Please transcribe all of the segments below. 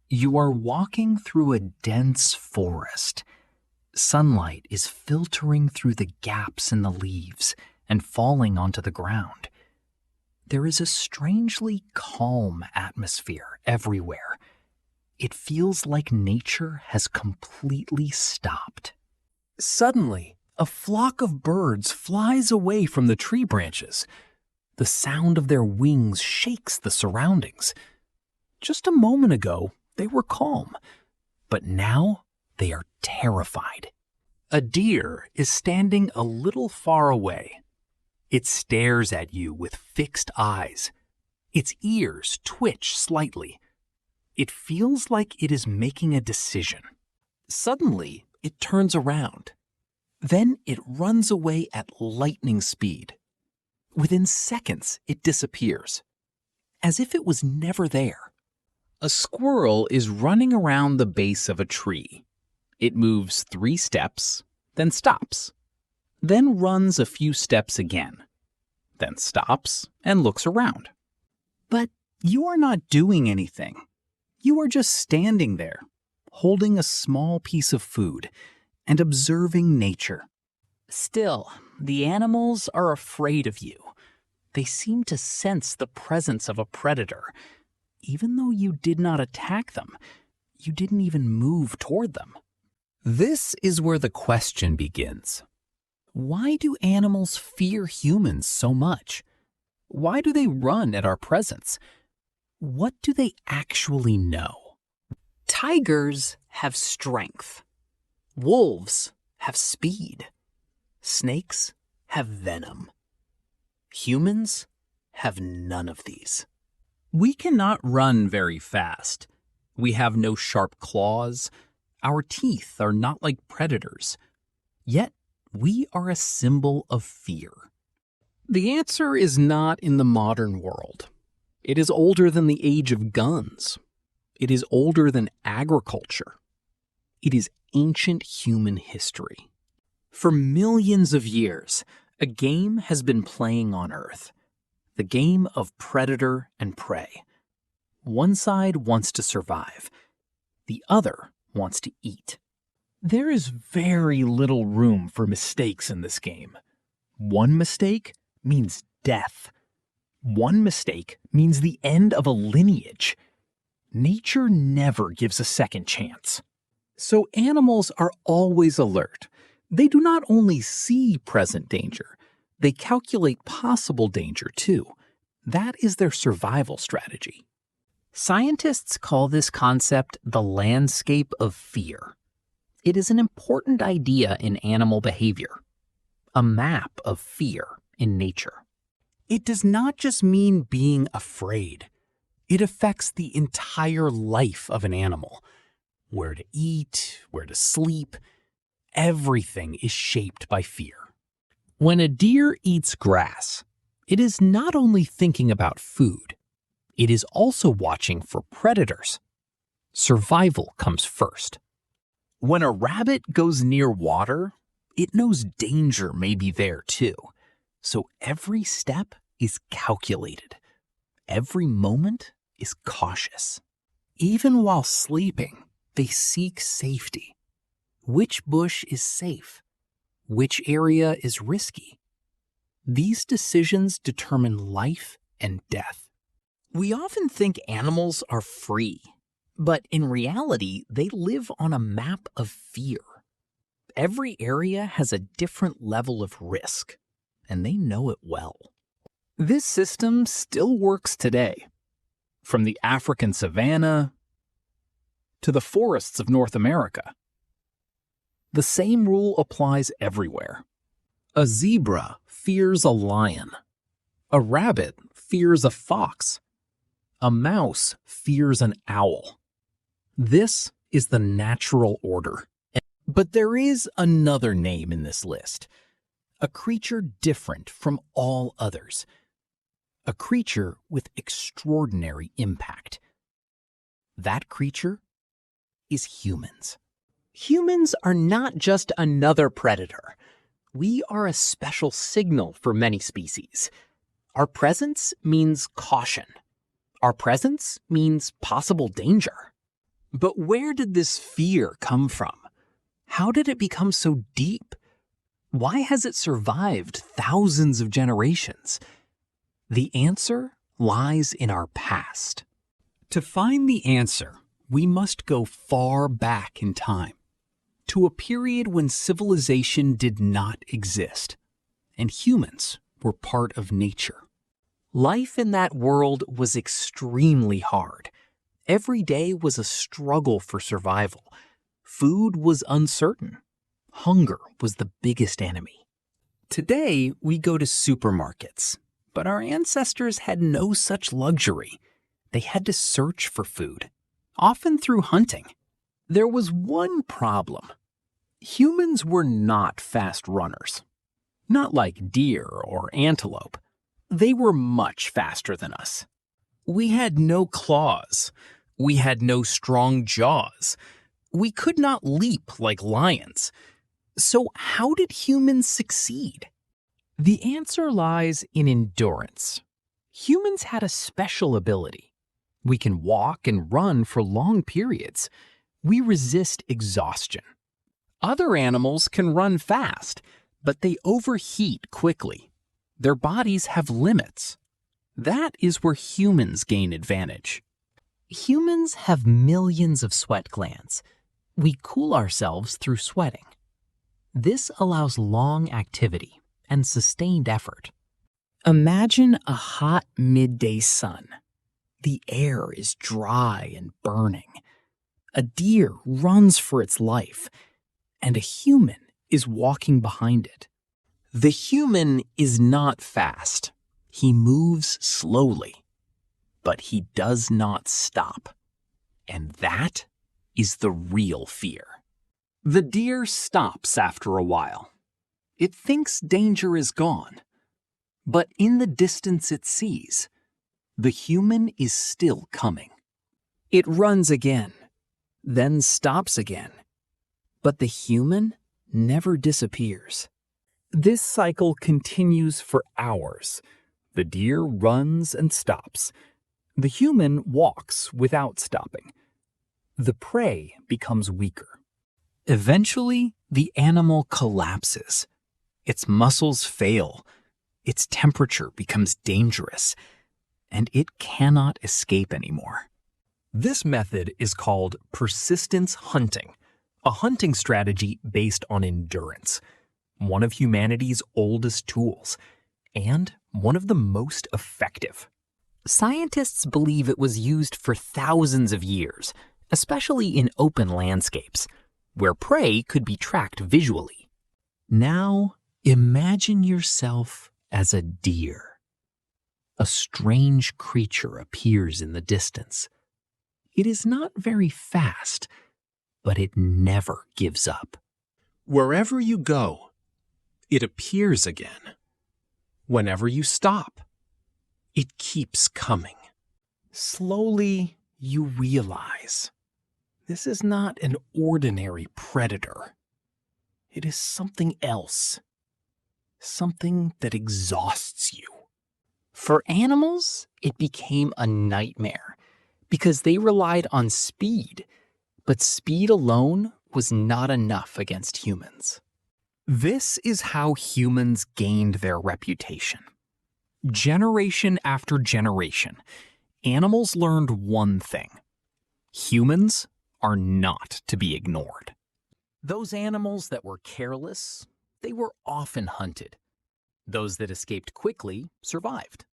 You are walking through a dense forest. Sunlight is filtering through the gaps in the leaves and falling onto the ground. There is a strangely calm atmosphere everywhere. It feels like nature has completely stopped. Suddenly, a flock of birds flies away from the tree branches. The sound of their wings shakes the surroundings. Just a moment ago, they were calm, but now they are terrified. A deer is standing a little far away. It stares at you with fixed eyes. Its ears twitch slightly. It feels like it is making a decision. Suddenly, it turns around. Then it runs away at lightning speed. Within seconds, it disappears, as if it was never there. A squirrel is running around the base of a tree. It moves 3 steps, then stops, then runs a few steps again, then stops and looks around. But you are not doing anything. You are just standing there, holding a small piece of food and observing nature. Still, the animals are afraid of you. They seem to sense the presence of a predator. Even though you did not attack them, you didn't even move toward them. This is where the question begins. Why do animals fear humans so much? Why do they run at our presence? What do they actually know? Tigers have strength. Wolves have speed. Snakes have venom. Humans have none of these. We cannot run very fast. We have no sharp claws. Our teeth are not like predators. Yet, we are a symbol of fear. The answer is not in the modern world. It is older than the age of guns. It is older than agriculture. It is ancient human history. For millions of years, a game has been playing on Earth. The game of predator and prey. One side wants to survive. The other wants to eat. There is very little room for mistakes in this game. One mistake means death. One mistake means the end of a lineage. Nature never gives a second chance. So animals are always alert. They do not only see present danger, they calculate possible danger too. That is their survival strategy. Scientists call this concept the landscape of fear. It is an important idea in animal behavior, a map of fear in nature. It does not just mean being afraid. It affects the entire life of an animal. Where to eat, where to sleep, everything is shaped by fear. When a deer eats grass, it is not only thinking about food, it is also watching for predators. Survival comes first. When a rabbit goes near water, it knows danger may be there too. So every step is calculated. Every moment is cautious. Even while sleeping, they seek safety. Which bush is safe? Which area is risky? These decisions determine life and death. We often think animals are free, but in reality, they live on a map of fear. Every area has a different level of risk, and they know it well. This system still works today, from the African savanna to the forests of North America. The same rule applies everywhere. A zebra fears a lion. A rabbit fears a fox. A mouse fears an owl. This is the natural order. But there is another name in this list. A creature different from all others. A creature with extraordinary impact. That creature is humans. Humans are not just another predator. We are a special signal for many species. Our presence means caution. Our presence means possible danger. But where did this fear come from? How did it become so deep? Why has it survived thousands of generations? The answer lies in our past. To find the answer, we must go far back in time, to a period when civilization did not exist, and humans were part of nature. Life in that world was extremely hard. Every day was a struggle for survival. Food was uncertain. Hunger was the biggest enemy. Today, we go to supermarkets, but our ancestors had no such luxury. They had to search for food, often through hunting. There was one problem. Humans were not fast runners. Not like deer or antelope. They were much faster than us. We had no claws. We had no strong jaws. We could not leap like lions. So how did humans succeed? The answer lies in endurance. Humans had a special ability. We can walk and run for long periods. We resist exhaustion. Other animals can run fast, but they overheat quickly. Their bodies have limits. That is where humans gain advantage. Humans have millions of sweat glands. We cool ourselves through sweating. This allows long activity and sustained effort. Imagine a hot midday sun. The air is dry and burning. A deer runs for its life, and a human is walking behind it. The human is not fast. He moves slowly, but he does not stop. And that is the real fear. The deer stops after a while. It thinks danger is gone, but in the distance it sees, the human is still coming. It runs again, then stops again, but the human never disappears. This cycle continues for hours. The deer runs and stops. The human walks without stopping. The prey becomes weaker. Eventually, the animal collapses. Its muscles fail. Its temperature becomes dangerous, and it cannot escape anymore. This method is called persistence hunting, a hunting strategy based on endurance, one of humanity's oldest tools, and one of the most effective. Scientists believe it was used for thousands of years, especially in open landscapes, where prey could be tracked visually. Now, imagine yourself as a deer. A strange creature appears in the distance. It is not very fast, but it never gives up. Wherever you go, it appears again. Whenever you stop, it keeps coming. Slowly, you realize this is not an ordinary predator. It is something else. Something that exhausts you. For animals, it became a nightmare because they relied on speed, but speed alone was not enough against humans. This is how humans gained their reputation. Generation after generation, animals learned one thing. Humans are not to be ignored. Those animals that were careless, they were often hunted. Those that escaped quickly survived.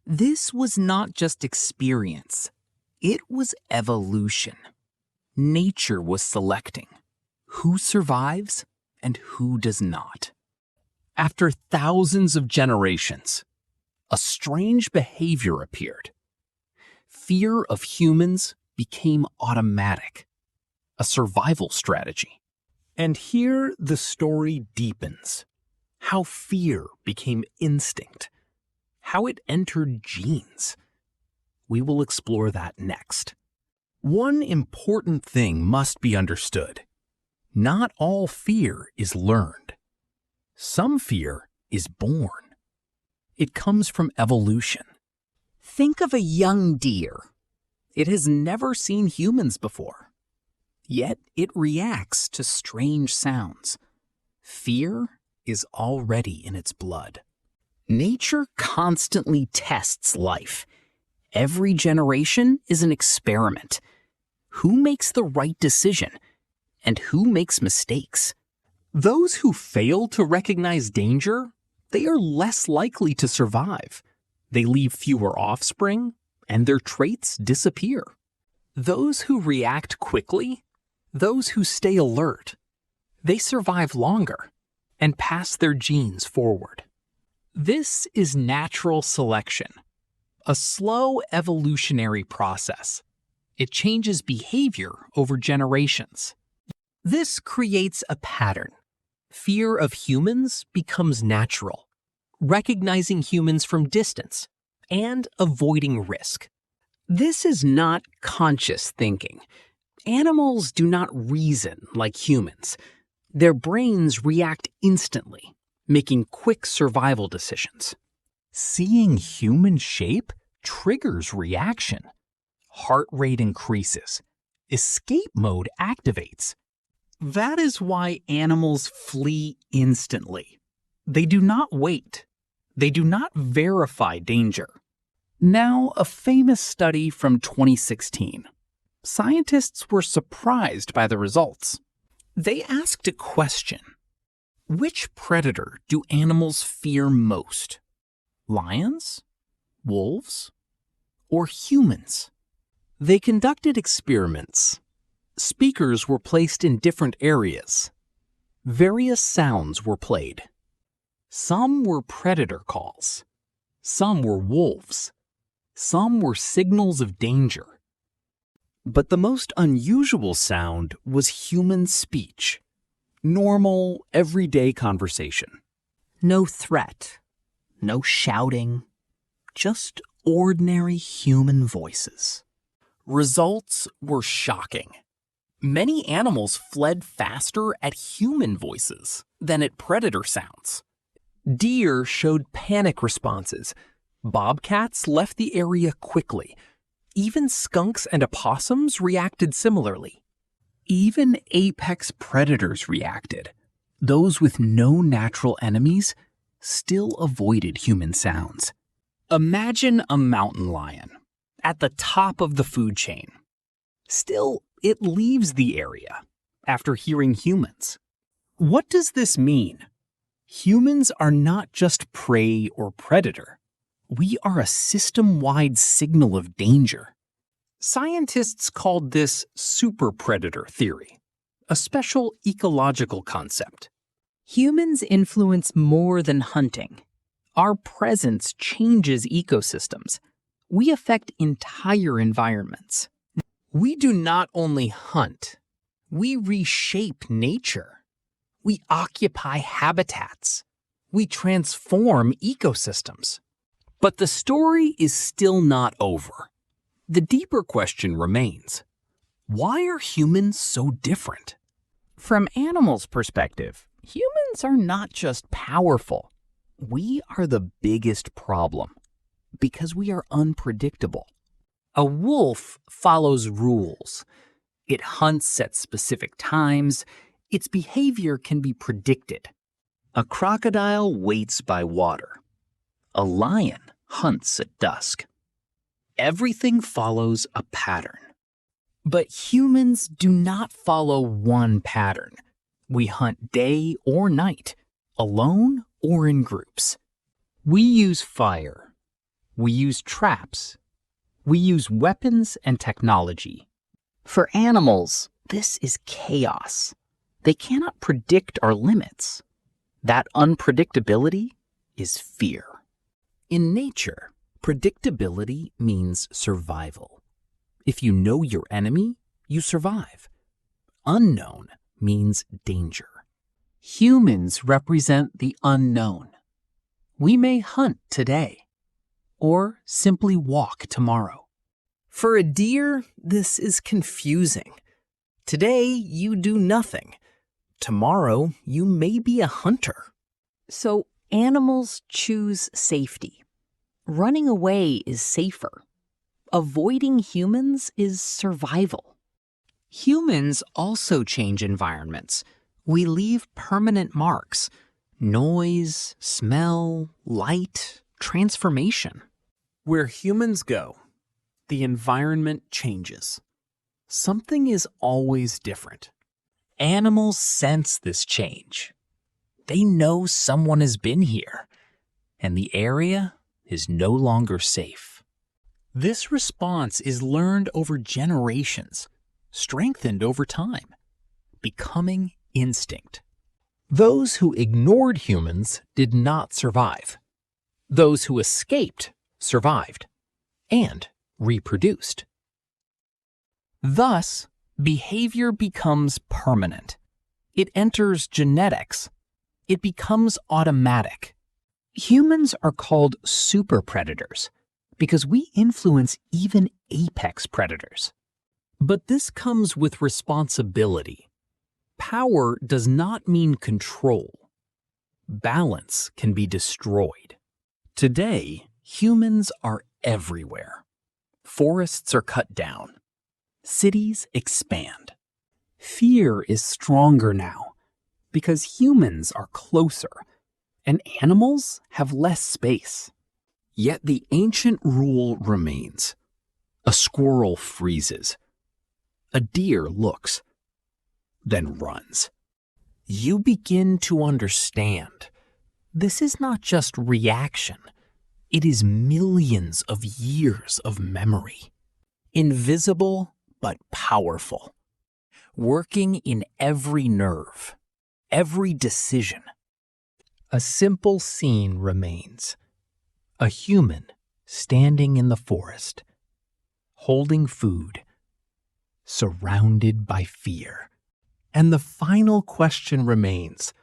This was not just experience. It was evolution. Nature was selecting who survives and who does not. After thousands of generations, a strange behavior appeared. Fear of humans became automatic, a survival strategy. And here the story deepens. How fear became instinct. How it entered genes. We will explore that next. One important thing must be understood. Not all fear is learned. Some fear is born. It comes from evolution. Think of a young deer. It has never seen humans before. Yet it reacts to strange sounds. Fear is already in its blood. Nature constantly tests life. Every generation is an experiment. Who makes the right decision? And who makes mistakes? Those who fail to recognize danger, they are less likely to survive. They leave fewer offspring, and their traits disappear. Those who react quickly, those who stay alert, they survive longer and pass their genes forward. This is natural selection, a slow evolutionary process. It changes behavior over generations. This creates a pattern. Fear of humans becomes natural, recognizing humans from distance and avoiding risk. This is not conscious thinking. Animals do not reason like humans. Their brains react instantly, making quick survival decisions. Seeing human shape triggers reaction. Heart rate increases. Escape mode activates. That is why animals flee instantly. They do not wait. They do not verify danger. Now, a famous study from 2016. Scientists were surprised by the results. They asked a question. Which predator do animals fear most? Lions? Wolves? Or humans? They conducted experiments. Speakers were placed in different areas. Various sounds were played. Some were predator calls. Some were wolves. Some were signals of danger. But the most unusual sound was human speech. Normal, everyday conversation. No threat. No shouting. Just ordinary human voices. Results were shocking. Many animals fled faster at human voices than at predator sounds. Deer showed panic responses. Bobcats left the area quickly. Even skunks and opossums reacted similarly. Even apex predators reacted. Those with no natural enemies still avoided human sounds. Imagine a mountain lion at the top of the food chain. Still, it leaves the area after hearing humans. What does this mean? Humans are not just prey or predator. We are a system-wide signal of danger. Scientists called this super-predator theory, a special ecological concept. Humans influence more than hunting. Our presence changes ecosystems. We affect entire environments. We do not only hunt, we reshape nature. We occupy habitats. We transform ecosystems. But the story is still not over. The deeper question remains, why are humans so different? From animals' perspective, humans are not just powerful. We are the biggest problem because we are unpredictable. A wolf follows rules. It hunts at specific times. Its behavior can be predicted. A crocodile waits by water. A lion hunts at dusk. Everything follows a pattern. But humans do not follow one pattern. We hunt day or night, alone or in groups. We use fire. We use traps. We use weapons and technology. For animals, this is chaos. They cannot predict our limits. That unpredictability is fear. In nature, predictability means survival. If you know your enemy, you survive. Unknown means danger. Humans represent the unknown. We may hunt today, or simply walk tomorrow. For a deer, this is confusing. Today, you do nothing. Tomorrow, you may be a hunter. So animals choose safety. Running away is safer. Avoiding humans is survival. Humans also change environments. We leave permanent marks: noise, smell, light, transformation. Where humans go, the environment changes. Something is always different. Animals sense this change. They know someone has been here, and the area is no longer safe. This response is learned over generations, strengthened over time, becoming instinct. Those who ignored humans did not survive. Those who escaped survived and reproduced. Thus, behavior becomes permanent. It enters genetics. It becomes automatic. Humans are called super predators because we influence even apex predators. But this comes with responsibility. Power does not mean control. Balance can be destroyed. Today, humans are everywhere. Forests are cut down. Cities expand. Fear is stronger now because humans are closer and animals have less space. Yet the ancient rule remains. A squirrel freezes. A deer looks, then runs. You begin to understand. This is not just reaction. It is millions of years of memory. Invisible but powerful. Working in every nerve, every decision. A simple scene remains. A human standing in the forest, holding food, surrounded by fear. And the final question remains,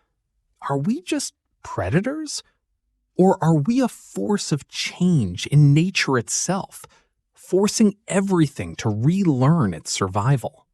are we just predators? Or are we a force of change in nature itself, forcing everything to relearn its survival?